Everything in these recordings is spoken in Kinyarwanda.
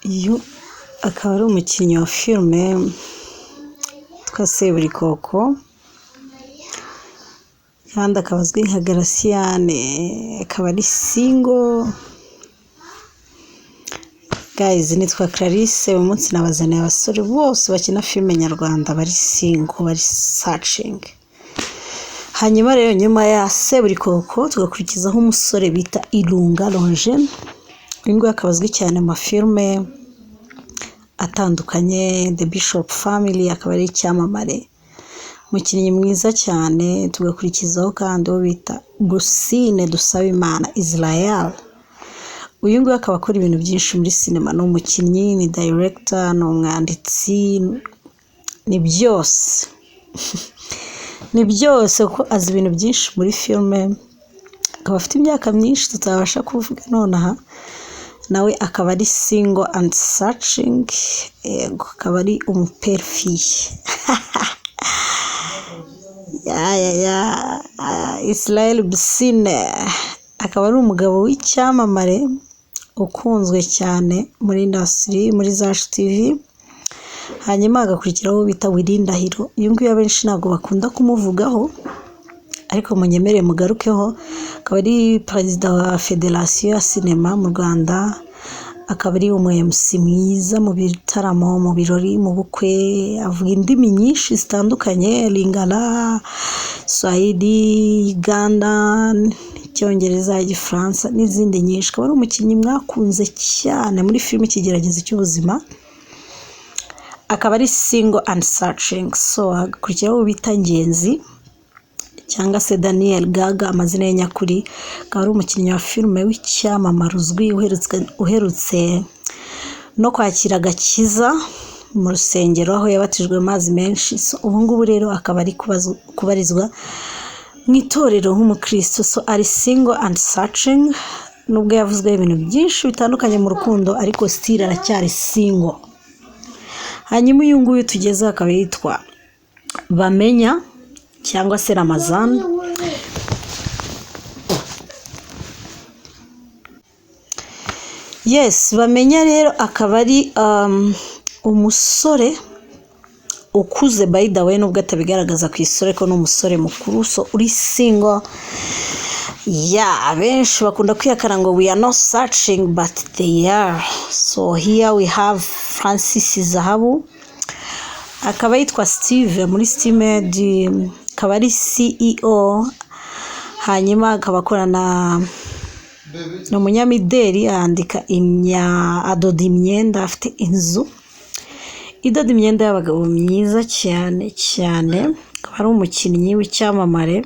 Uyu akaba ari umukinnyi wa filime witwa Seburikoko kandi akaba azwi nka Garasiyane, akaba ari single. Guys, nitwa Clarisse. Uyu munsi nabazaniye abasore bose bakina filime nyarwanda bari single, bari searching. Hanyuma rero nyuma ya Seburikoko tugakurikizaho umusore bita Irunga Longe. Uyu nguyu akaba azwi cyane mu mafilme atandukanye, The Bishop Family, akaba ari icyamamare, umukinnyi mwiza cyane. Tugakurikizaho kandi uwo bita Bose Dusabimana Israel. Uyu nguyu akaba akora ibintu byinshi muri sinema, ni umukinnyi, ni director, ni umwanditsi, ni byose ni byose ko azi ibintu byinshi muri filime. Akaba afite imyaka myinshi tutabasha kuvuga nonaha, nawe akaba ari single and searching. Akaba ari umuperfiye Israel Bsine akaba ari umugabo w'icyamamare ukunzwe cyane muri industry, muri Zacu TV. Hanyuma agakurikiraho bita Wirindahiro. Uyu nguyu abenshi ntabwo bakunda kumuvugaho, ariko munyemere mugarukeho. Akaba ari perezida wa Federation ya Sinema mu Rwanda. Akaba ari umu-MC mwiza mu bitaramo, mu birori, mu bukwe. Avuga indimi nyinshi zitandukanye, Lingala, Swahili, Uganda, Icyongereza, Igifaransa n'izindi nyinshi. Akaba ari umukinnyi mwakunze cyane muri filime Ikigeragezo cy'ubuzima. Akaba ari single and searching. So agakurikiraho bita Ngenzi cyangwa se Daniel Gaga, amazina ye nyakuri. Akaba ari umukinnyi wa filime w'icyamamare uzwi, uherutse no kwakira agakiza mu rusengero aho yabatijwe amazi menshi. So ubu ngubu rero akaba ari kubarizwa mu itorero nk'umukristo. So ari single and searching, nubwo yavuzweho ibintu byinshi bitandukanye mu rukundo, ariko still aracyari single. Hanyuma uyu nguyu tugezeho akaba yitwa Bamenya cyangwa se Ramazan. Yes, Bamenya rero akaba ari umusore ukuze, by the way, nubwo atabigaragaza ku isura ko n'umusore mukuru. So uri single. Benshi bakunda kwiyakana ngo we are not searching but they are. So here we have Francis Zahabu. Akaba yitwa Steve muri Steamed, akaba ari CEO. Hanyuma akaba akorana n'umunyamideli, yandika adoda imyenda, afite inzu idoda imyenda y'abagabo myiza cyane cyane. Akaba ari umukinnyi w'icyamamare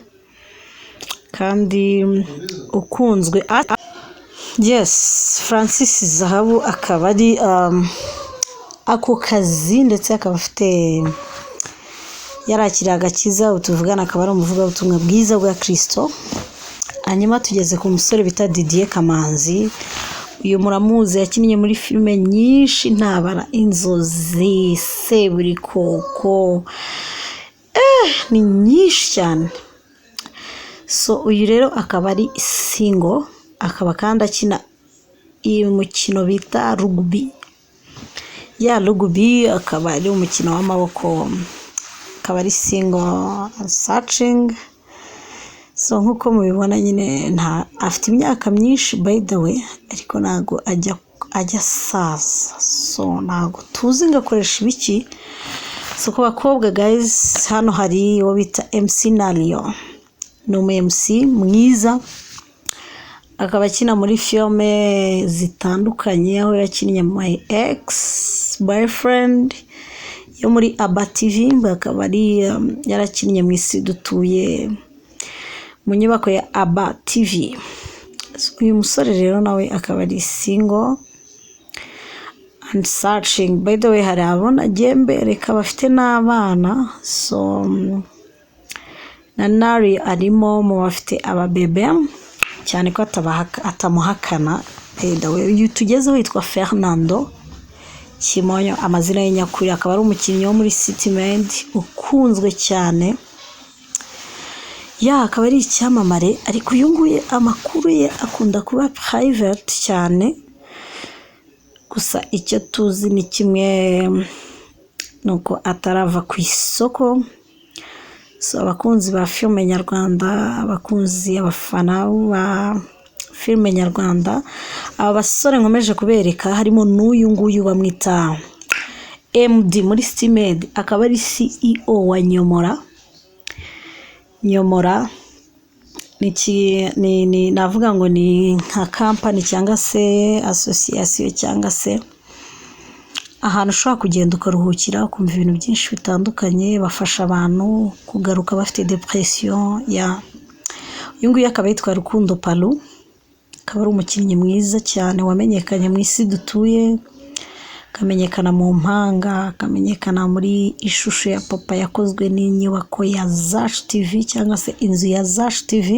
kandi ukunzwe. Yes, Francis Zahabu akaba ari ako kazi, ndetse akaba afite yarakira agakiza. Utuvugana akaba ari umuvugabutumwa bwiza bwa Kristo. Hanyuma tugeze ku musore bita Didier Kamanzi. Uyu muramuzi, yakinnye muri filime nyinshi ntabara, Inzozi, Seburikoko, ni nyinshi cyane. So uyu rero akaba ari single, akaba kandi akina iyi mukino bita rugby. Rugby akaba ari umukino w'amaboko. Akaba ari single and searching. So nkuko mubibona nyine afite imyaka myinshi, by the way, ariko ntago ajya saza. So ntago tuzi ngakoresha ibiki. So ku bakobwa guys, hano hari uwo bita MC Nario. Ni umu-MC mwiza, akaba akina muri filime zitandukanye, aho yakinnye My Ex Boyfriend yo muri Aba TV. Akaba ari yarakinnye mu Isi Dutuye mu nyubako ya Aba TV. So uyu musore rero nawe akaba ari single and searching. By the way, hari abona Gembe akaba afite n'abana. So na Nari arimo mu bafite ababebe cyane ko atamuhakana. By the way, uyu tugezeho witwa Fernando Kimonyo, amazina ye nyakuri. Akaba ari umukinnyi wo muri Steamed ukunzwe cyane. Akaba ari icyamamare, ariko uyu nguyu amakuru ye akunda kuba private cyane gusa icyo tuzi ni kimwe nuko atarava ku isoko. So abakunzi ba filime nyarwanda, abakunzi abafana ba filime nyarwanda, aba basore nkomeje kubereka harimo n'uyu nguyu bamwita MD muri Stimed, akaba ari CEO wa Nyomora ni navuga ngo ni nka company cyangwa se association cyangwa se ahantu ushobora kugenda ukaruhukira ukumva ibintu byinshi bitandukanye. Bafasha abantu kugaruka bafite depression. Uyu nguyu akaba yitwa Rukundo Palu, akaba ari umukinnyi mwiza cyane wamenyekanye mu isi dutuye, akamenyekana mu mpanga, akamenyekana muri ishusho ya papa yakozwe n'inyubako ya Zash TV cyangwa se inzu ya Zash TV.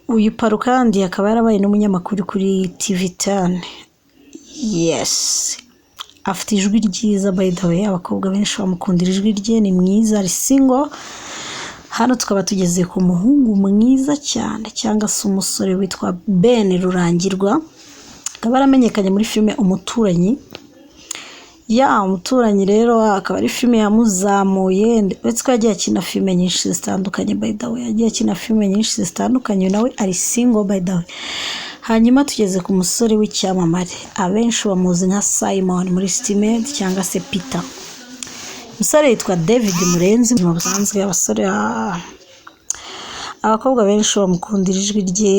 Uyu Palu kandi akaba yarabaye n'umunyamakuru kuri TV10. Yes, afite ijwi ryiza by the way, abakobwa benshi bamukundira ijwi rye, ni mwiza, ari single. Hano tukaba tugeze ku muhungu mwiza cyane cyangwa se umusore witwa Ben Rurangirwa, akaba yaramenyekanye muri filime Umuturanyi. Umuturanyi rero akaba ari filime yamuzamuye, ndetse ko yagiye akina filime nyinshi zitandukanye by the way, yagiye akina filime nyinshi zitandukanye, nawe ari single by the way. Hanyuma tugeze ku musore w'icyamamare, abenshi bamuzi nka Simon muri Stimed cyangwa se Peter. Umusore yitwa David Murenzi. Mu busanzwe abasore abakobwa benshi bamukundira ijwi rye,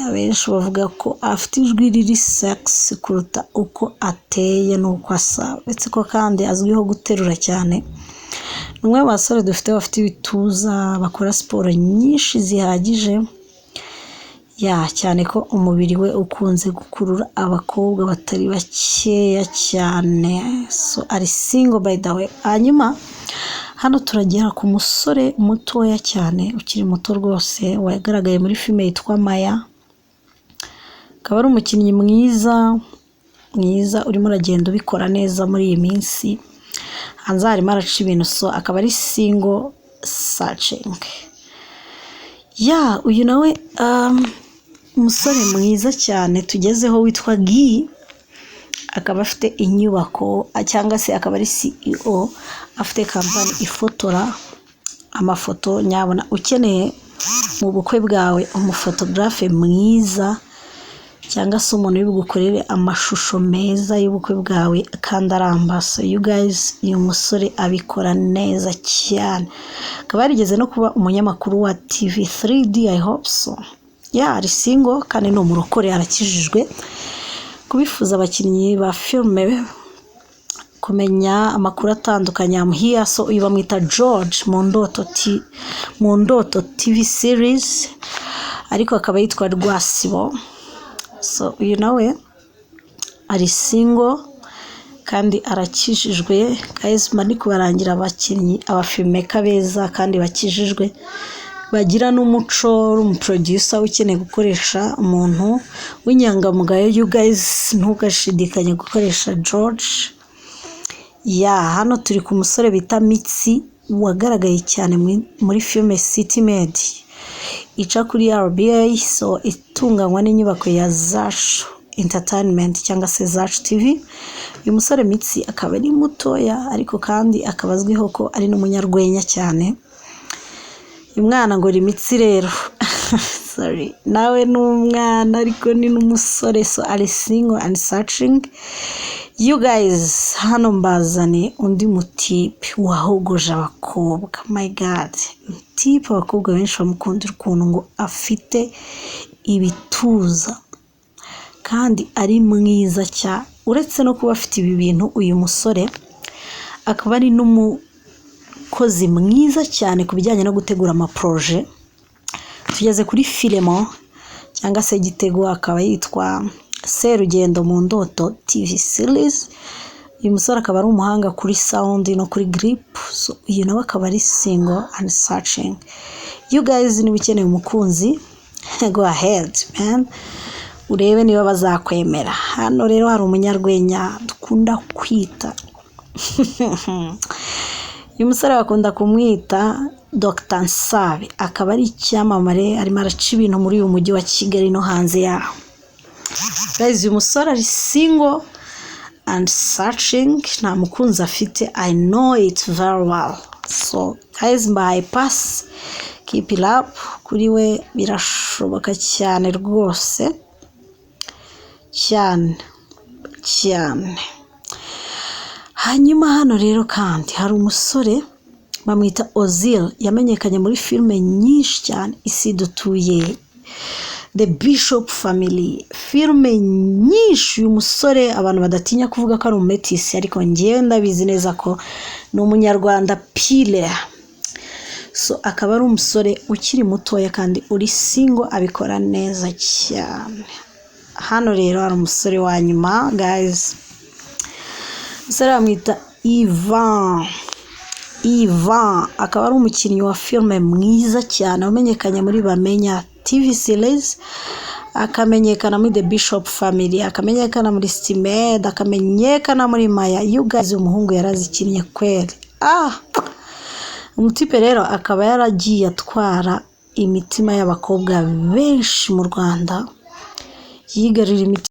abenshi bavuga ko afite ijwi riri sexy kuruta uko ateye n'uko asa, ndetse ko kandi azwiho guterura cyane. Umwe mu basore dufite bafite ibituza, bakora siporo nyinshi zihagije, cyane ko umubiri we ukunze gukurura abakobwa batari bakeya cyane. So ari single by the way. Hanyuma hano turagera ku musore mutoya cyane, ukiri muto rwose, wagaragaye muri filime yitwa Maya. Akaba ari umukinnyi mwiza urimo uragenda ubikora neza muri iyi minsi, hanze harimo araca ibintu. So akaba ari single searching. Uyu nawe umusore mwiza cyane tugezeho witwa Guy, akaba afite inyubako cyangwa se akaba ari CEO, afite kampani ifotora amafoto. Nyabona ukeneye mu bukwe bwawe umufotographe mwiza cyangwa se umuntu w'ugukorere amashusho meza y'ubukwe bwawe kandi arambasa, you guys, uyu musore abikora neza cyane. Akaba yarigeze no kuba umunyamakuru wa TV3D, I hope so. Ari single kandi ni umurokore, arakijijwe. Kubifuza abakinnyi ba filime kumenya amakuru atandukanye, am here. So uyu bamwita George mu ndoto TV series, ariko akaba yitwa Rwasibo. So uyu nawe ari single kandi arakijijwe. Guys, mani kubarangira abakinnyi abafilme kabeza kandi bakijijwe, bagira n'umuco, umuproducer ukeneye gukoresha umuntu w'inyangamugayo. You guys, ntugashidikanye gukoresha George. Hano turi ku musore bita Mitsi, wagaragaye cyane muri filime City Made ica kuri RBA. So itunganywa n'inyubako ya Zash Entertainment cyangwa se Zash TV. Uyu musore Mitsi akaba ari mutoya, ariko kandi akaba azwiho ko ari n'umunyarwenya cyane. Umwana ngo Mitsi rero sorry, nawe n'umwana ariko ni n'umusore. So ari single and searching. You guys, hano mbazane undi mutipe wahogoje abakobwa. My god, mutipe abakobwa benshi bamukundira ukuntu ngo afite ibituza kandi ari mwiza cyane. Uretse no kuba afite ibi bintu, uyu musore akaba ari n'umukozi mwiza cyane ku bijyanye no gutegura amaproje. Tugeze kuri filimo cyangwa se Gitego, akaba yitwa Serugendo mu Ndoto TV series. Uyu musore akaba ari umuhanga kuri sound no kuri grip. So uyu nawe akaba ari single and searching. You guys, niba ukeneye umukunzi, go ahead man, urebe niba bazakwemera. Hano rero hari umunyarwenya dukunda kwita uyu musore bakunda kumwita Dr. Nsabe, akaba ari icyamamare, arimo araca ibintu muri uyu mujyi wa Kigali no hanze yaho. Guys, uyu musore ari single and searching, nta mukunzi afite. I know it very well. So guys, my pass, keep it up. Kuri we birashoboka cyane rwose, cyane. Hanyuma hano rero kandi hari umusore bamwita Ozil, yamenyekanye muri filime nyinshi cyane, isi dutuye, The Bishop Family, filime nyinshi. Uyu musore abantu badatinya kuvuga ko ari umumetisi, ariko ngewe ndabizi neza ko ni umunyarwanda pile. So akaba ari umusore ukiri mutoya kandi uri single, abikora neza cyane. Hano rero hari umusore wa nyuma guys, umusore bamwita Ivan, akaba ari umukinnyi wa filime mwiza cyane, wamenyekanye muri Bamenya TV series, akamenyekana muri The Bishop Family, akamenyekana muri Stimed, akamenyekana muri Maya. You guys, umuhungu yarazikinnye kweli. Umutipe rero akaba yaragiye atwara imitima y'abakobwa benshi mu Rwanda, yigarurira imitima